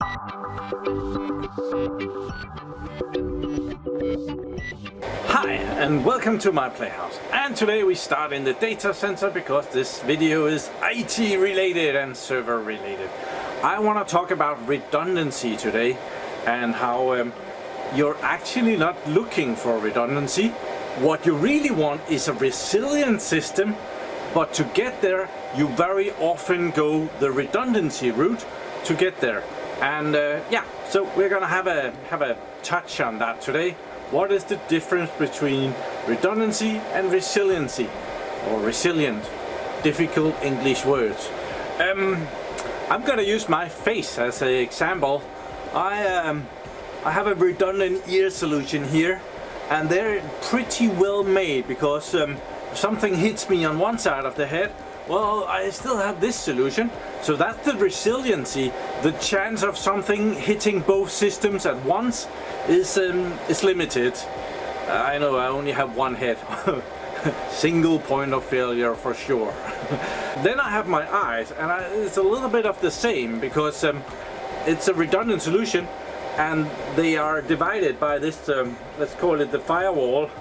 Hi and welcome to my playhouse, and today we start in the data center because this video is IT related and server related. I want to talk about redundancy today and how you're actually not looking for redundancy. What you really want is a resilient system, but to get there you very often go the redundancy route to get there. And yeah, so we're gonna have a touch on that today. What is the difference between redundancy and resiliency, or resilient? Difficult English words. I'm gonna use my face as an example. I have a redundant ear solution here, and they're pretty well made because if something hits me on one side of the head, well, I still have this solution. So that's the resiliency. The chance of something hitting both systems at once is limited. I know I only have one head. Single point of failure for sure. Then I have my eyes, and it's a little bit of the same because it's a redundant solution and they are divided by this, let's call it the firewall.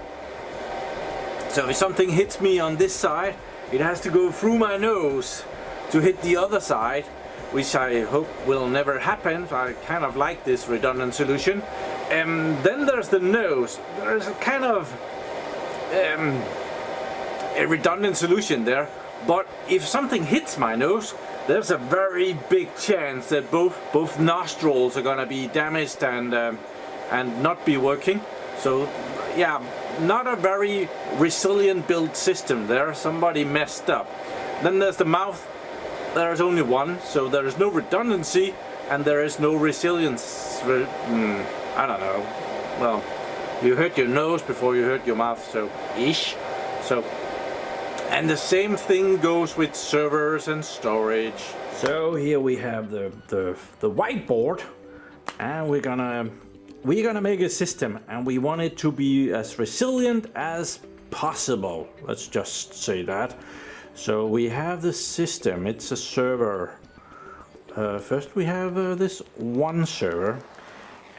So if something hits me on this side, it has to go through my nose to hit the other side, which I hope will never happen. I kind of like this redundant solution. Then there's the nose. There's a kind of a redundant solution there, but if something hits my nose, there's a very big chance that both nostrils are gonna be damaged and not be working. So yeah, not a very resilient built system there. Somebody messed up. Then there's the mouth. There's only one, so there is no redundancy and there is no resilience. I don't know. Well, you hurt your nose before you hurt your mouth, so ish. So, and the same thing goes with servers and storage. So here we have the whiteboard, and we're gonna make a system, and we want it to be as resilient as possible. Let's just say that. So we have the system. It's a server. First we have this one server,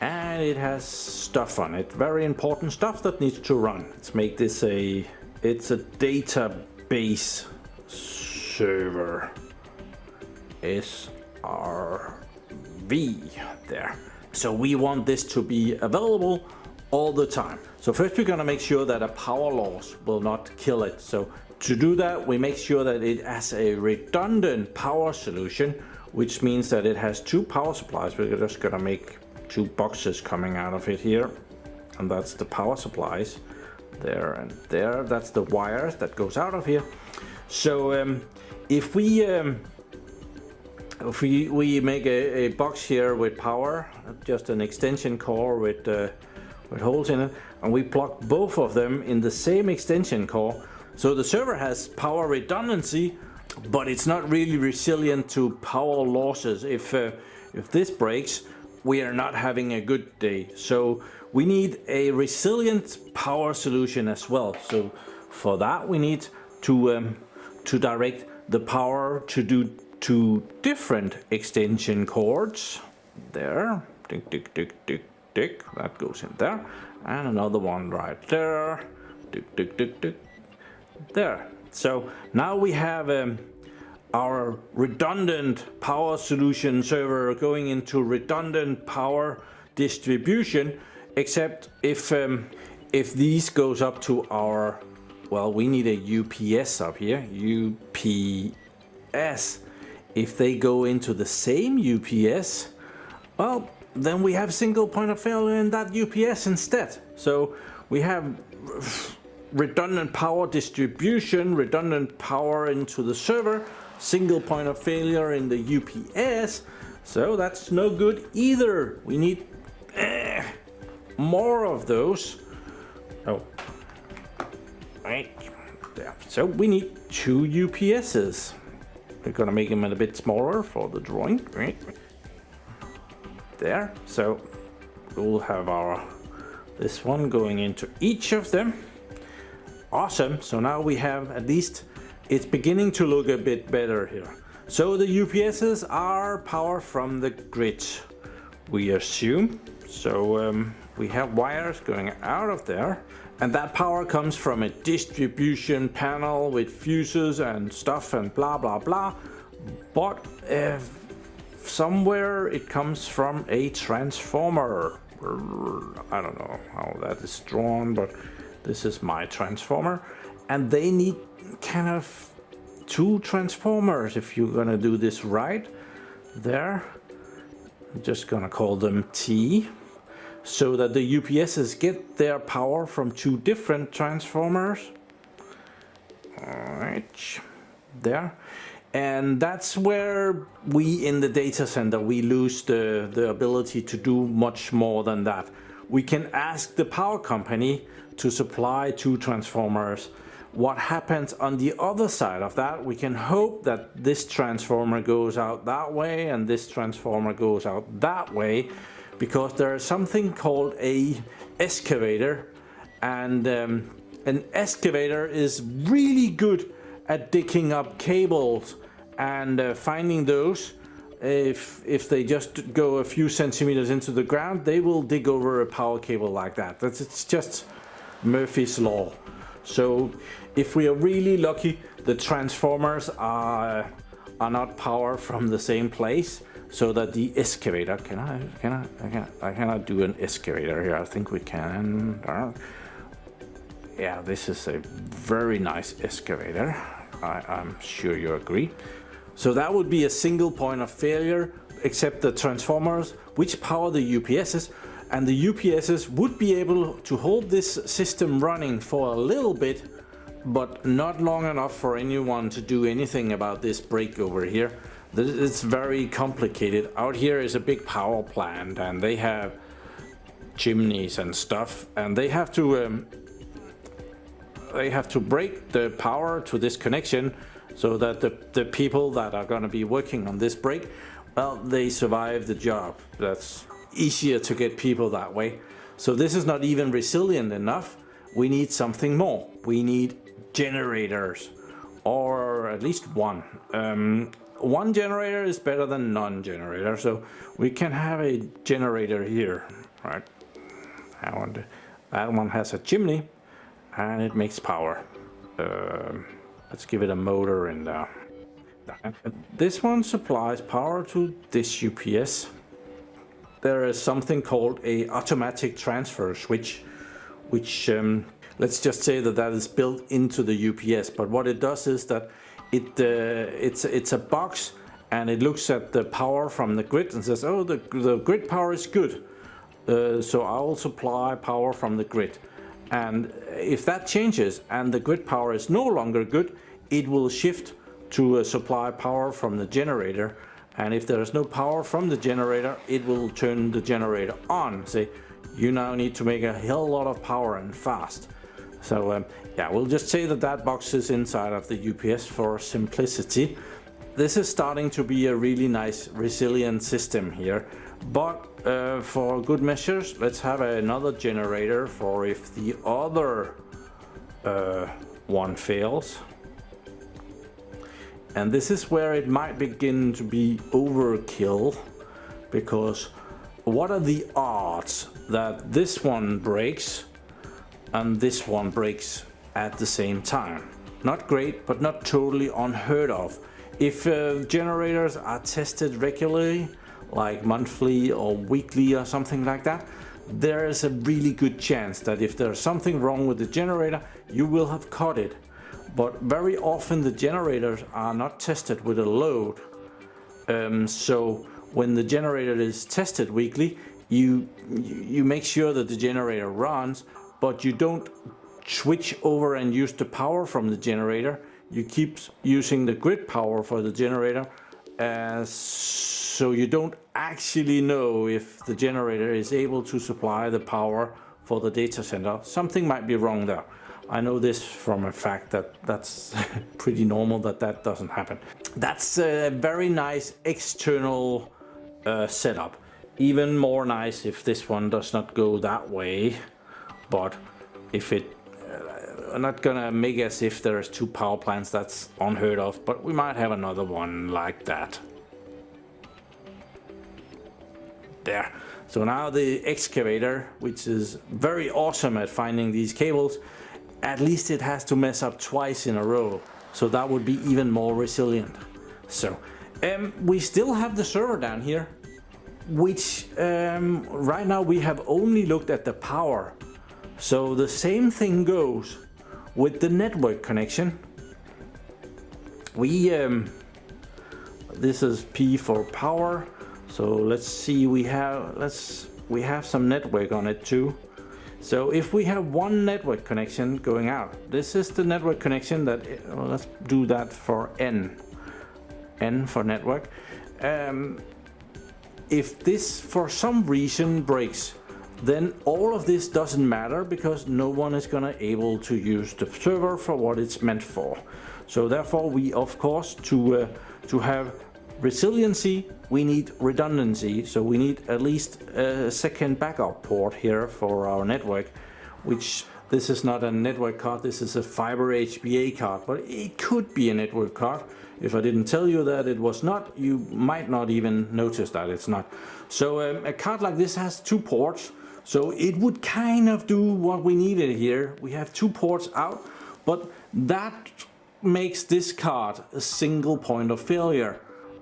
and it has stuff on it. Very important stuff that needs to run. Let's make this it's a database server. SRV there. So we want this to be available all the time. So first we're gonna make sure that a power loss will not kill it. So to do that, we make sure that it has a redundant power solution, which means that it has two power supplies. We're just gonna make two boxes coming out of it here, and that's the power supplies there and there. That's the wires that goes out of here. So if we make a box here with power, just an extension core with holes in it, and we plug both of them in the same extension core, so the server has power redundancy, but it's not really resilient to power losses. If this breaks, we are not having a good day. So we need a resilient power solution as well. So for that we need to direct the power to two different extension cords. There, tick, tick, tick, tick, tick, that goes in there, and another one right there, tick, tick, tick, tick, there. So now we have our redundant power solution server going into redundant power distribution, except if these goes up to our, well, we need a UPS up here, UPS. If they go into the same UPS, well, then we have single point of failure in that UPS instead. So we have redundant power distribution, redundant power into the server, single point of failure in the UPS. So that's no good either. We need more of those. Oh, right there. So we need two UPSs. We're gonna make them a bit smaller for the drawing, right? There. So we'll have this one going into each of them. Awesome. So now we have, at least it's beginning to look a bit better here. So the UPSs are power from the grid. we assume. So we have wires going out of there, and that power comes from a distribution panel with fuses and stuff and blah blah blah. But somewhere it comes from a transformer. I don't know how that is drawn, but this is my transformer, and they need kind of two transformers if you're gonna do this right. There, I'm just gonna call them T, so that the UPSs get their power from two different transformers. Alright, there. And that's where we in the data center, we lose the ability to do much more than that. We can ask the power company to supply two transformers. What happens on the other side of that, we can hope that this transformer goes out that way and this transformer goes out that way, because there is something called a excavator, and an excavator is really good at digging up cables and finding those. If they just go a few centimeters into the ground, they will dig over a power cable like that. It's just Murphy's Law. So if we are really lucky, the transformers are not power from the same place, so that the excavator, I cannot do an excavator here. I think we can. Yeah, this is a very nice excavator. I'm sure you agree. So that would be a single point of failure, except the transformers, which power the UPSs, and the UPSs would be able to hold this system running for a little bit, but not long enough for anyone to do anything about this break over here. It's very complicated. Out here is a big power plant, and they have chimneys and stuff, and they have to break the power to this connection, so that the people that are going to be working on this break, well, they survive the job. That's easier to get people that way. So this is not even resilient enough. We need something more. We need generators, or at least one. One generator is better than none generator, so we can have a generator here, right? That one has a chimney, and it makes power. Let's give it a motor in there. This one supplies power to this UPS. There is something called a automatic transfer switch, which let's just say that is built into the UPS. But what it does is that it's a box, and it looks at the power from the grid and says, oh, the grid power is good, so I will supply power from the grid. And if that changes and the grid power is no longer good, it will shift to supply power from the generator. And if there is no power from the generator, it will turn the generator on. Say, you now need to make a hell lot of power and fast. So yeah, we'll just say that box is inside of the UPS for simplicity. This is starting to be a really nice resilient system here. But for good measures, let's have another generator for if the other one fails. And this is where it might begin to be overkill, because what are the odds that this one breaks and this one breaks at the same time? Not great, but not totally unheard of. If generators are tested regularly, like monthly or weekly or something like that, there is a really good chance that if there's something wrong with the generator, you will have caught it. But very often the generators are not tested with a load. So when the generator is tested weekly, you make sure that the generator runs, but you don't switch over and use the power from the generator. You keep using the grid power for the generator, so you don't actually know if the generator is able to supply the power for the data center. Something might be wrong there. I know this from a fact that's pretty normal that doesn't happen. That's a very nice external setup. Even more nice if this one does not go that way, but if it I'm not gonna make as if there's two power plants. That's unheard of, but we might have another one like that. There. So now the excavator, which is very awesome at finding these cables, at least it has to mess up twice in a row. So that would be even more resilient. So we still have the server down here, which right now we have only looked at the power. So the same thing goes with the network connection. This is P for power. So let's see, we have some network on it too. So if we have one network connection going out, this is the network connection that, well, let's do that for N for network. If this for some reason breaks, then all of this doesn't matter because no one is gonna able to use the server for what it's meant for. So therefore we, of course, to have resiliency, we need redundancy. So we need at least a second backup port here for our network, which this is not a network card, this is a fiber HBA card, but it could be a network card. If I didn't tell you that it was not, you might not even notice that it's not. So a card like this has 2 ports, so it would kind of do what we needed here. We have 2 ports out, but that makes this card a single point of failure.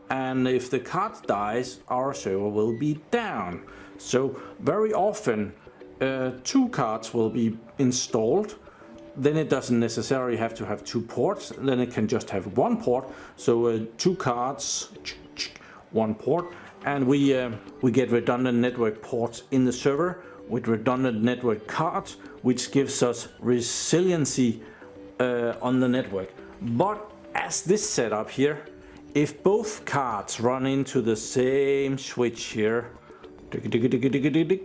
And if the card dies, our server will be down. So very often 2 cards will be installed. Then it doesn't necessarily have to have 2 ports. Then it can just have 1 port. So 2 cards, 1 port, and we get redundant network ports in the server with redundant network cards, which gives us resiliency on the network. But as this setup here, if both cards run into the same switch here,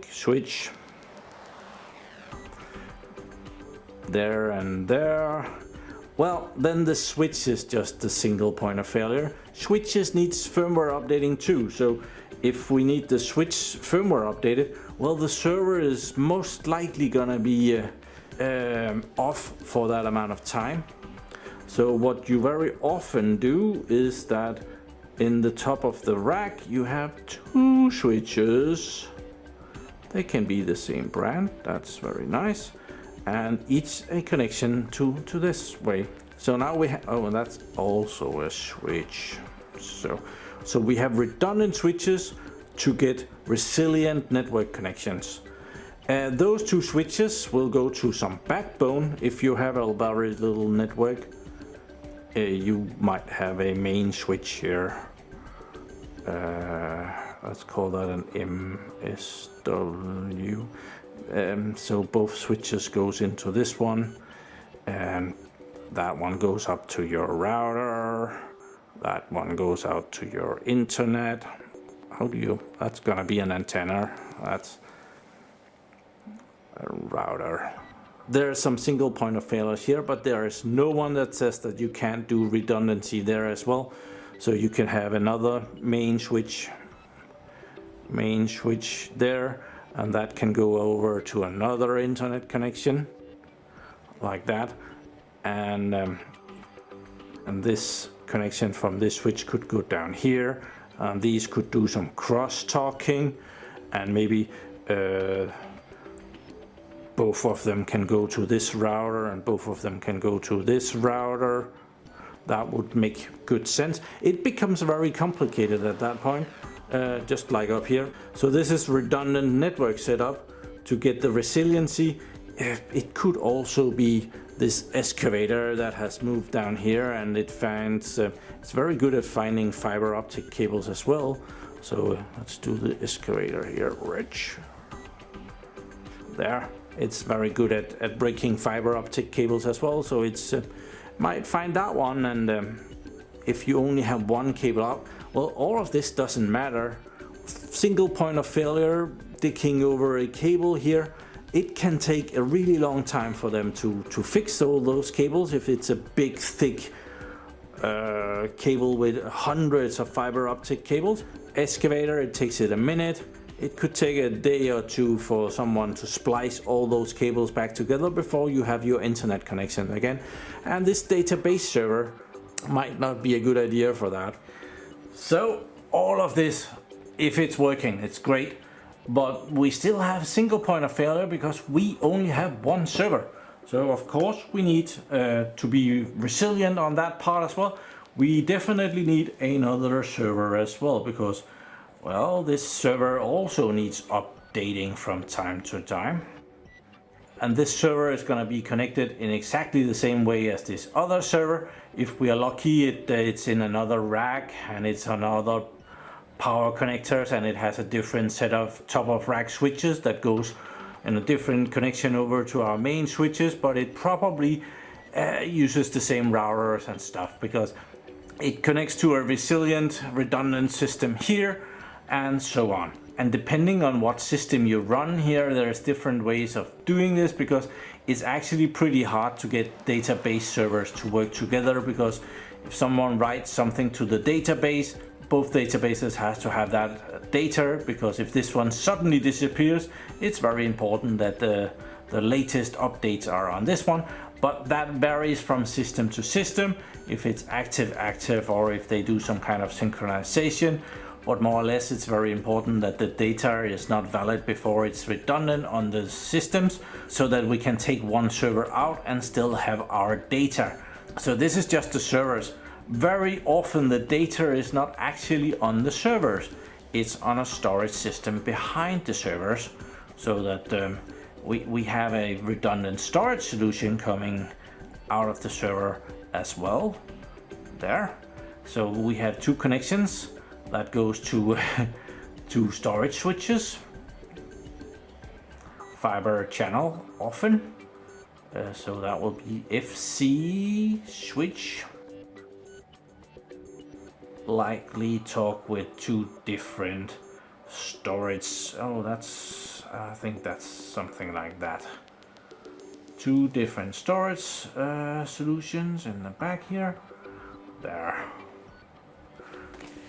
switch, there and there, well, then the switch is just a single point of failure. Switches needs firmware updating too, so if we need the switch firmware updated, well, the server is most likely gonna be off for that amount of time. So what you very often do is that in the top of the rack you have 2 switches. They can be the same brand, that's very nice, and each a connection to this way. So now we have, oh, that's also a switch. So we have redundant switches to get resilient network connections. Those 2 switches will go to some backbone. If you have a very little network, you might have a main switch here. Let's call that an MSW. So both switches goes into this one, and that one goes up to your router. That one goes out to your internet. That's gonna be an antenna. That's a router. There are some single point of failures here, but there is no one that says that you can't do redundancy there as well. So you can have another main switch there, and that can go over to another internet connection like that, and this connection from this switch could go down here, and these could do some cross talking, and maybe both of them can go to this router and both of them can go to this router. That would make good sense. It becomes very complicated at that point, just like up here. So this is redundant network setup to get the resiliency. It could also be this excavator that has moved down here, and it finds it's very good at finding fiber optic cables as well. So let's do the excavator here, Rich. There. It's very good at breaking fiber optic cables as well, so it's might find that one. And if you only have 1 cable out, well, all of this doesn't matter. Single point of failure, dicking over a cable here, it can take a really long time for them to fix all those cables. If it's a big thick cable with hundreds of fiber optic cables, excavator, it takes it a minute. It could take a day or 2 for someone to splice all those cables back together before you have your internet connection again. And this database server might not be a good idea for that. So all of this, if it's working, it's great. but we still have single point of failure because we only have one server. So of course we need to be resilient on that part as well. We definitely need another server as well because, well, this server also needs updating from time to time. And this server is going to be connected in exactly the same way as this other server. If we are lucky, it's in another rack and it's on other power connectors, and it has a different set of top of rack switches that goes in a different connection over to our main switches, but it probably uses the same routers and stuff because it connects to a resilient, redundant system here and so on. And depending on what system you run here, there's different ways of doing this because it's actually pretty hard to get database servers to work together, because if someone writes something to the database, both databases has to have that data, because if this one suddenly disappears, it's very important that the latest updates are on this one. But that varies from system to system, if it's active, or if they do some kind of synchronization. But more or less, it's very important that the data is not valid before it's redundant on the systems, so that we can take one server out and still have our data. So this is just the servers. Very often the data is not actually on the servers. It's on a storage system behind the servers, so that we have a redundant storage solution coming out of the server as well. There. So we have two connections that goes to to storage switches, fiber channel often. So that will be FC switch. Likely talk with two different storage. Oh, I think that's something like that. Two different storage solutions in the back here. There.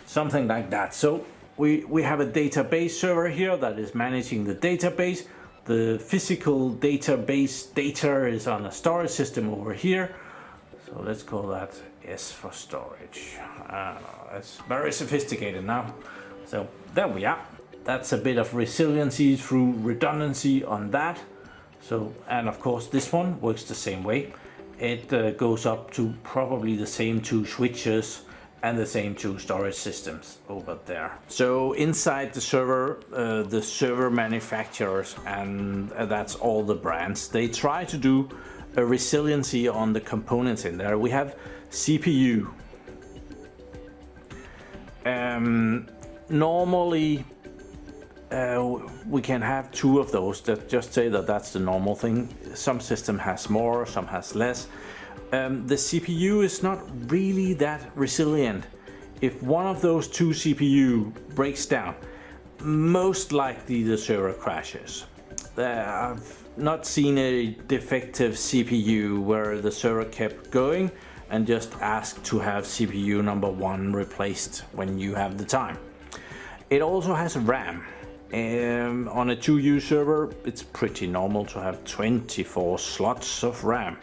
Something like that. So we have a database server here that is managing the database. The physical database data is on a storage system over here. So let's call that S for storage. I don't know, it's very sophisticated now. So there we are. That's a bit of resiliency through redundancy on that. So, and of course this one works the same way. It goes up to probably the same two switches and the same two storage systems over there. So inside the server manufacturers, and that's all the brands, they try to do a resiliency on the components in there. We have CPU. Normally we can have two of those. That just say that that's the normal thing. Some system has more, some has less. The CPU is not really that resilient. If one of those two CPU breaks down, most likely the server crashes. I've not seen a defective CPU where the server kept going and just asked to have CPU number 1 replaced when you have the time. It also has RAM. On a 2U server, it's pretty normal to have 24 slots of RAM.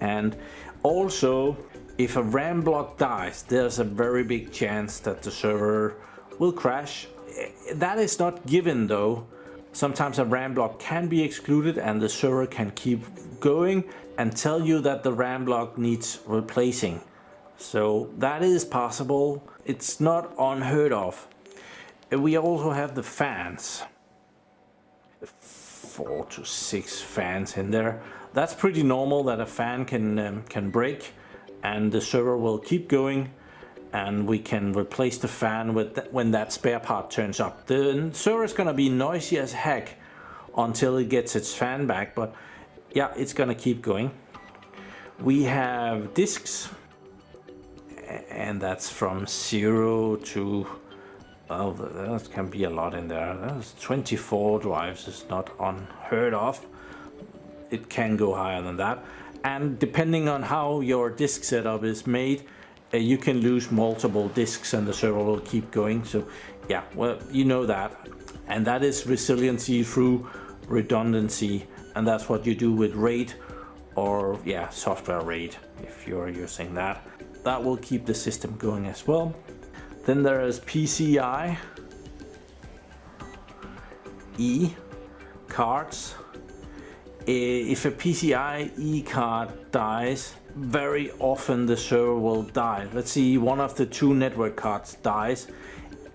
And also, if a RAM block dies, there's a very big chance that the server will crash. That is not given though. Sometimes a RAM block can be excluded and the server can keep going and tell you that the RAM block needs replacing. So that is possible. It's not unheard of. We also have the fans. 4 to 6 fans in there. That's pretty normal that a fan can break and the server will keep going, and we can replace the fan when that spare part turns up. The server is going to be noisy as heck until it gets its fan back, but yeah, it's going to keep going. We have disks, and that's from 0 to, well, there can be a lot in there. There's 24 drives, is not unheard of. It can go higher than that. And depending on how your disk setup is made, you can lose multiple disks and the server will keep going. So yeah, well, you know that. And that is resiliency through redundancy. And that's what you do with RAID, or yeah, software RAID, if you're using that. That will keep the system going as well. Then there is PCI. E Cards. If a PCI E card dies, very often the server will die. Let's see, one of the two network cards dies.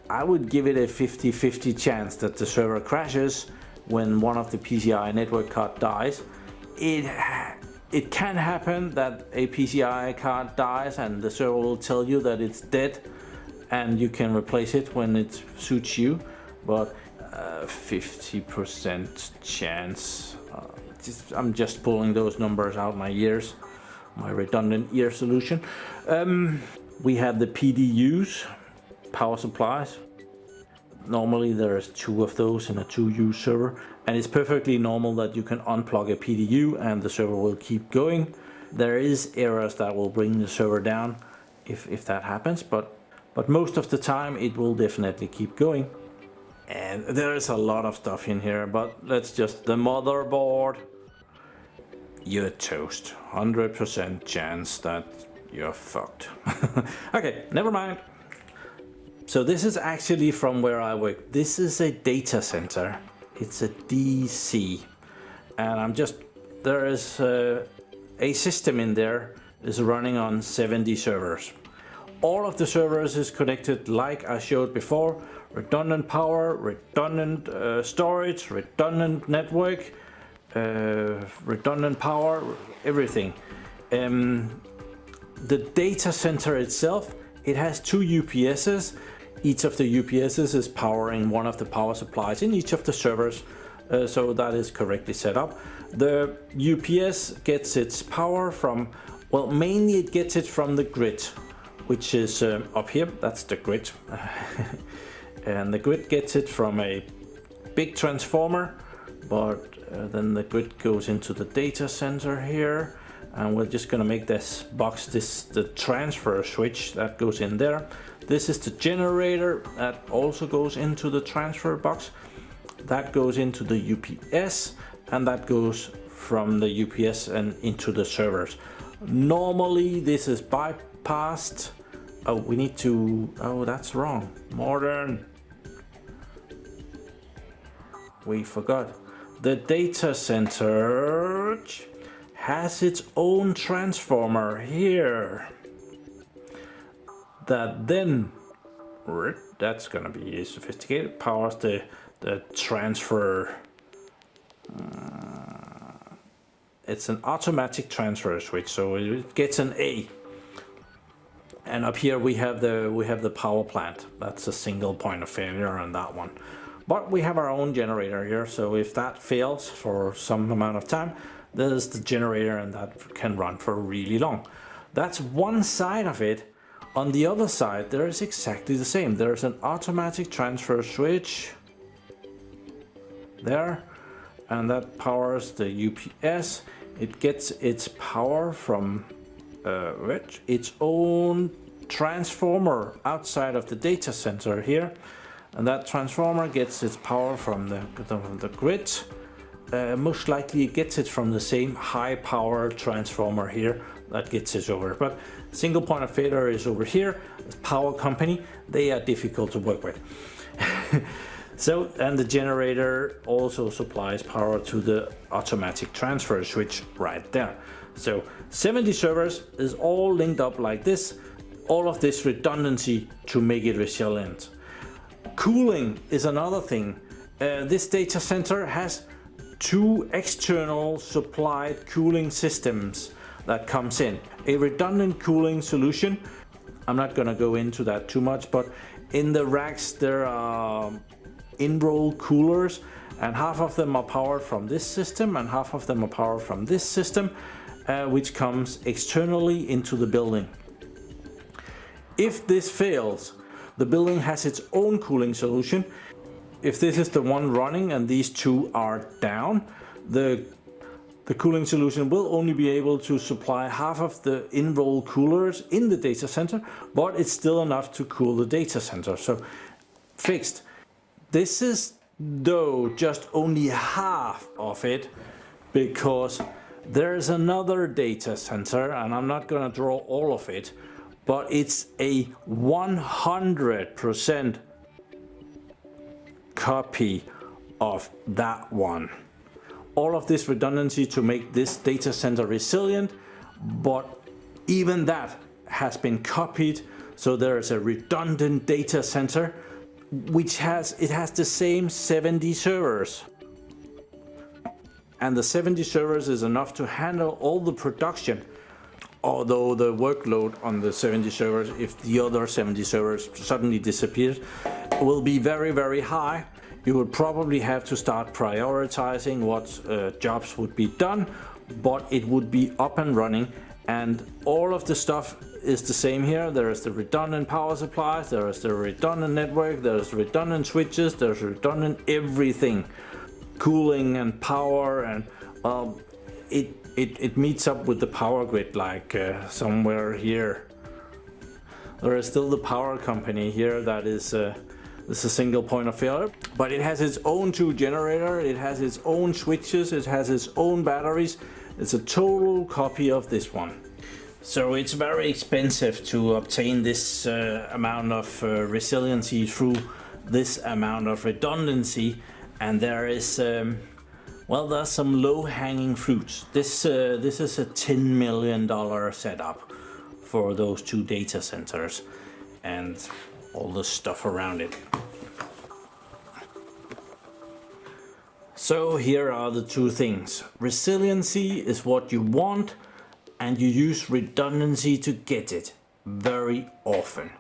I would give it a 50-50 chance that the server crashes when one of the PCI network card dies. It can happen that a PCI card dies and the server will tell you that it's dead and you can replace it when it suits you, but 50% chance. I'm just pulling those numbers out my ears, my redundant ear solution. We have the PDUs, power supplies. Normally there's 2 of those in a 2U server, and it's perfectly normal that you can unplug a PDU and the server will keep going. There is errors that will bring the server down if that happens, but most of the time it will definitely keep going. And there is a lot of stuff in here, but let's just, the motherboard, you're toast. 100% chance that you're fucked. Okay, never mind. So this is actually from where I work. This is a data center. It's a DC. And there is a system in there is running on 70 servers. All of the servers is connected like I showed before. Redundant power, redundant storage, redundant network, redundant power, everything. The data center itself, it has 2 UPSs. Each of the UPSs is powering one of the power supplies in each of the servers, so that is correctly set up. The UPS gets its power from, well, mainly it gets it from the grid, which is up here. That's the grid. And the grid gets it from a big transformer, but then the grid goes into the data center here, and we're just gonna make this box, the transfer switch that goes in there. This is the generator that also goes into the transfer box. That goes into the UPS, and that goes from the UPS and into the servers. Normally this is bypassed. Oh, we need to, oh, that's wrong. Modern. We forgot. The data center has its own transformer here. That then, that's gonna be sophisticated, powers the transfer. It's an automatic transfer switch, so it gets an A. And up here we have the power plant. That's a single point of failure on that one. But we have our own generator here, so if that fails for some amount of time, there's the generator, and that can run for really long. That's one side of it. On the other side, there is exactly the same. There's an automatic transfer switch there, and that powers the UPS. It gets its power from its own transformer outside of the data center here, and that transformer gets its power from the grid. Most likely it gets it from the same high power transformer here that gets it over, but single point of failure is over here. The power company, they are difficult to work with. So, and the generator also supplies power to the automatic transfer switch right there. So 70 servers is all linked up like this. All of this redundancy to make it resilient. Cooling is another thing. This data center has 2 external supplied cooling systems that comes in. A redundant cooling solution. I'm not gonna go into that too much, but in the racks there are in-roll coolers, and half of them are powered from this system and half of them are powered from this system, which comes externally into the building. If this fails, the building has its own cooling solution. If this is the one running and these 2 are down, the cooling solution will only be able to supply half of the in-roll coolers in the data center, but it's still enough to cool the data center. So fixed. This is though just only half of it, because there's another data center, and I'm not going to draw all of it, but it's a 100% copy of that one. All of this redundancy to make this data center resilient, but even that has been copied. So there is a redundant data center which has the same 70 servers. And the 70 servers is enough to handle all the production, although the workload on the 70 servers, if the other 70 servers suddenly disappeared, will be very, very high. You would probably have to start prioritizing what jobs would be done, but it would be up and running, and all of the stuff is the same here. There is the redundant power supplies, there is the redundant network, there's redundant switches, there's redundant everything. Cooling and power, and it meets up with the power grid, like somewhere here. There is still the power company here that is a single point of failure, but it has its own 2 generator, it has its own switches, it has its own batteries. It's a total copy of this one. So it's very expensive to obtain this amount of resiliency through this amount of redundancy. And there is, well, there's some low-hanging fruits. This is a $10 million setup for those 2 data centers and all the stuff around it. So here are the 2 things. Resiliency is what you want, and you use redundancy to get it very often.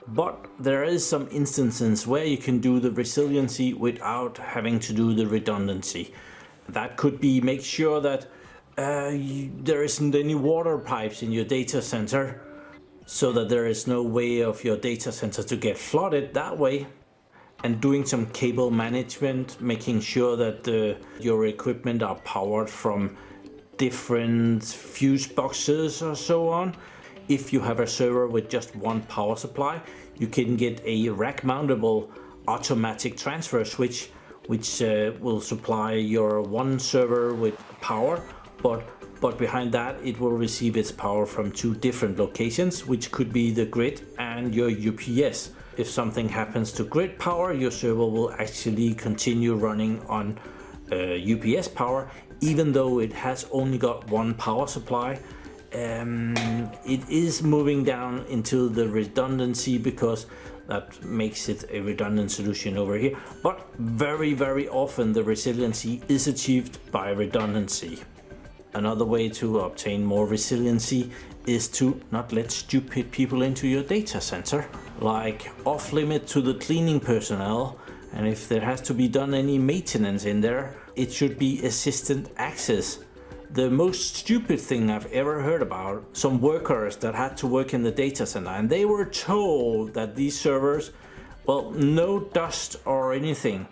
But there is some instances where you can do the resiliency without having to do the redundancy. That could be make sure that there isn't any water pipes in your data center, so that there is no way of your data center to get flooded that way. And doing some cable management, making sure that your equipment are powered from different fuse boxes or so on. If you have a server with just one power supply, you can get a rack mountable automatic transfer switch, which will supply your one server with power, but behind that it will receive its power from 2 different locations, which could be the grid and your UPS. If something happens to grid power, your server will actually continue running on UPS power, even though it has only got one power supply. It is moving down into the redundancy because that makes it a redundant solution over here. But very, very often the resiliency is achieved by redundancy. Another way to obtain more resiliency is to not let stupid people into your data center, like off limit to the cleaning personnel, and if there has to be done any maintenance in there, it should be assistant access. The most stupid thing I've ever heard about, some workers that had to work in the data center, and they were told that these servers, well, no dust or anything,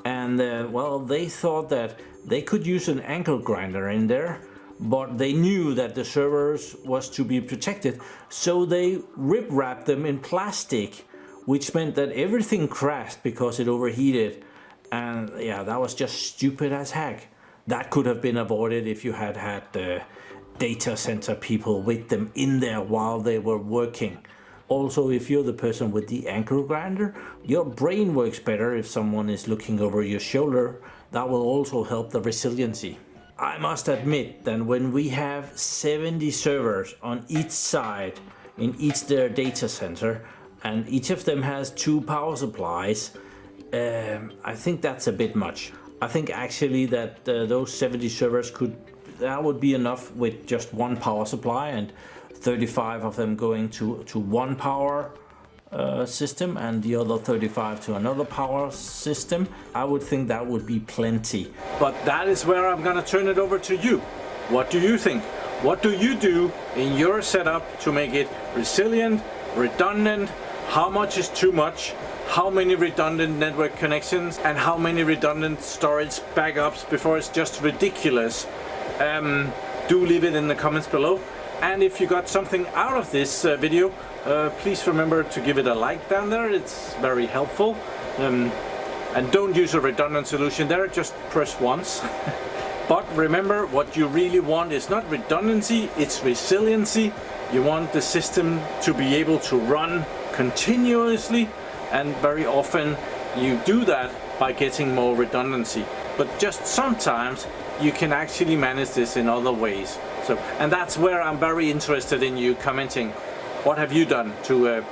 and well, they thought that they could use an ankle grinder in there, but they knew that the servers was to be protected, so they rip-wrapped them in plastic, which meant that everything crashed because it overheated. And yeah, that was just stupid as heck. That could have been avoided if you had had the data center people with them in there while they were working. Also, if you're the person with the ankle grinder, your brain works better if someone is looking over your shoulder. That will also help the resiliency. I must admit that when we have 70 servers on each side in each their data center, and each of them has 2 power supplies, I think that's a bit much. I think actually that those 70 servers that would be enough with just one power supply, and 35 of them going to one power system and the other 35 to another power system. I would think that would be plenty. But that is where I'm gonna turn it over to you. What do you think? What do you do in your setup to make it resilient, redundant? How much is too much? How many redundant network connections and how many redundant storage backups before it's just ridiculous? Do leave it in the comments below. And if you got something out of this video, please remember to give it a like down there. It's very helpful. And don't use a redundant solution there, just press once. But remember, what you really want is not redundancy, it's resiliency. You want the system to be able to run continuously, and very often you do that by getting more redundancy, but just sometimes you can actually manage this in other ways. And that's where I'm very interested in you commenting. What have you done to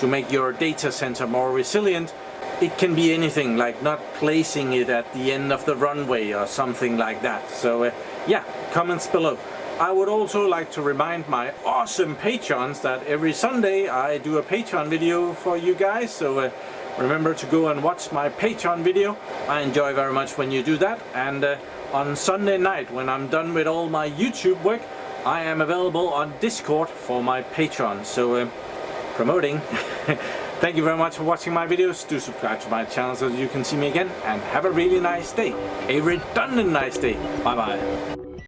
make your data center more resilient? It can be anything, like not placing it at the end of the runway or something like that. So yeah, comments below. I would also like to remind my awesome patrons that every Sunday I do a Patreon video for you guys. So remember to go and watch my Patreon video. I enjoy very much when you do that. And on Sunday night, when I'm done with all my YouTube work, I am available on Discord for my Patreon. So promoting. Thank you very much for watching my videos. Do subscribe to my channel so that you can see me again. And have a really nice day. A redundant nice day. Bye bye.